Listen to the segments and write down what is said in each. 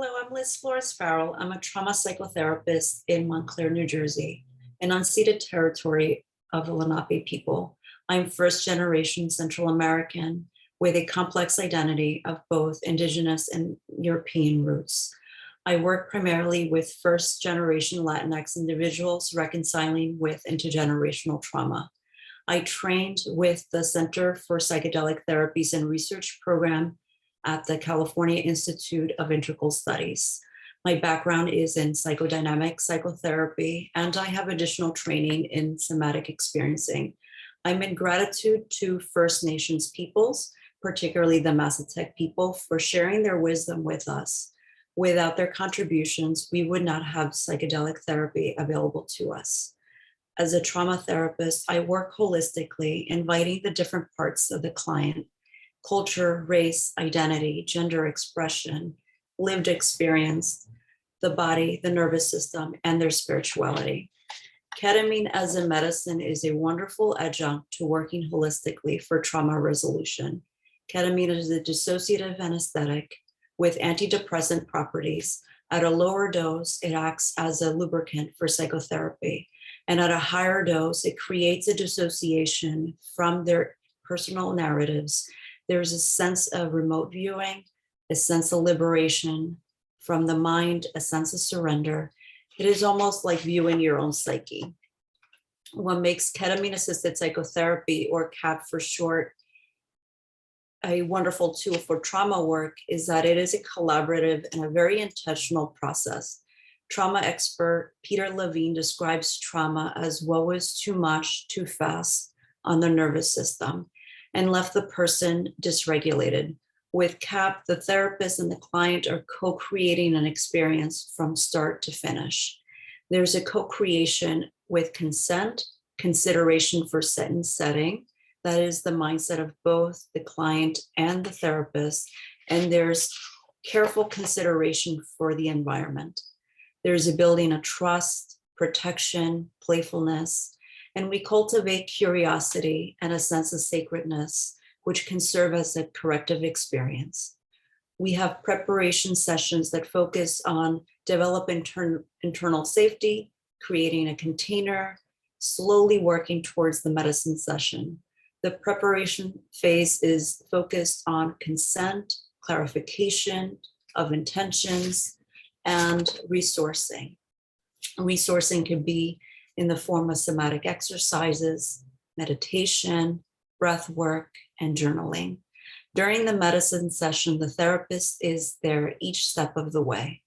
Hello, I'm Liz Flores Farrell. I'm a trauma psychotherapist in Montclair, New Jersey, an unceded territory of the Lenape people. I'm first generation Central American with a complex identity of both Indigenous and European roots. I work primarily with first generation Latinx individuals reconciling with intergenerational trauma. I trained with the Center for Psychedelic Therapies and Research program at the California Institute of Integral Studies. My background is in psychodynamic psychotherapy, and I have additional training in somatic experiencing. I'm in gratitude to First Nations peoples, particularly the Mazatec people, for sharing their wisdom with us. Without their contributions, we would not have psychedelic therapy available to us. As a trauma therapist, I work holistically, inviting the different parts of the client: culture, race, identity, gender expression, lived experience, the body, the nervous system, and their spirituality. Ketamine as a medicine is a wonderful adjunct to working holistically for trauma resolution. Ketamine is a dissociative anesthetic with antidepressant properties. At a lower dose, it acts as a lubricant for psychotherapy. And at a higher dose, it creates a dissociation from their personal narratives. There's a sense of remote viewing, a sense of liberation from the mind, a sense of surrender. It is almost like viewing your own psyche. What makes ketamine-assisted psychotherapy, or CAP for short, a wonderful tool for trauma work is that it is a collaborative and a very intentional process. Trauma expert Peter Levine describes trauma as what was too much, too fast on the nervous system and left the person dysregulated. With CAP, the therapist and the client are co-creating an experience from start to finish. There's a co-creation with consent, consideration for set and setting. That is the mindset of both the client and the therapist. And there's careful consideration for the environment. There's a building of trust, protection, playfulness, and we cultivate curiosity and a sense of sacredness, which can serve as a corrective experience. We have preparation sessions that focus on developing internal safety, creating a container, slowly working towards the medicine session. The preparation phase is focused on consent, clarification of intentions, and resourcing. Resourcing could be in the form of somatic exercises, meditation, breath work, and journaling. During the medicine session, the therapist is there each step of the way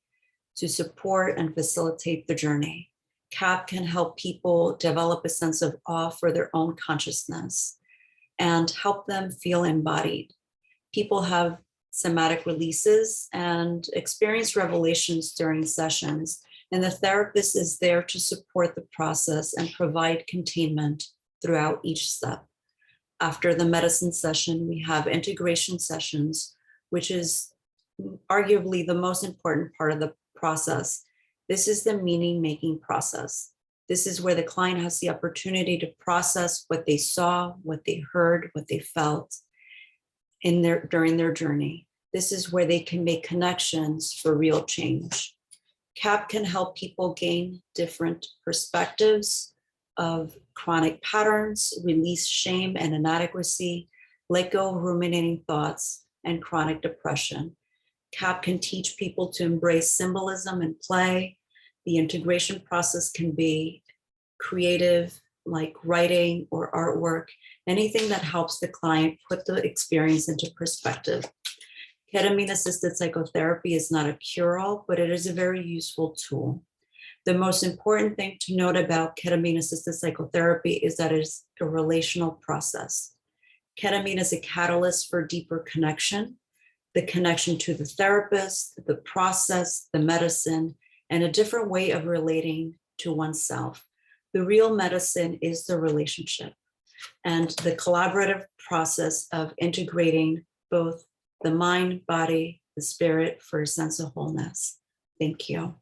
to support and facilitate the journey. CAP can help people develop a sense of awe for their own consciousness and help them feel embodied. People have somatic releases and experience revelations during sessions, and the therapist is there to support the process and provide containment throughout each step. After the medicine session, we have integration sessions, which is arguably the most important part of the process. This is the meaning-making process. This is where the client has the opportunity to process what they saw, what they heard, what they felt during their journey. This is where they can make connections for real change. CAP can help people gain different perspectives of chronic patterns, release shame and inadequacy, let go of ruminating thoughts and chronic depression. CAP can teach people to embrace symbolism and play. The integration process can be creative, like writing or artwork, anything that helps the client put the experience into perspective. Ketamine-assisted psychotherapy is not a cure-all, but it is a very useful tool. The most important thing to note about ketamine-assisted psychotherapy is that it is a relational process. Ketamine is a catalyst for deeper connection, the connection to the therapist, the process, the medicine, and a different way of relating to oneself. The real medicine is the relationship and the collaborative process of integrating both the mind, body, the spirit for a sense of wholeness. Thank you.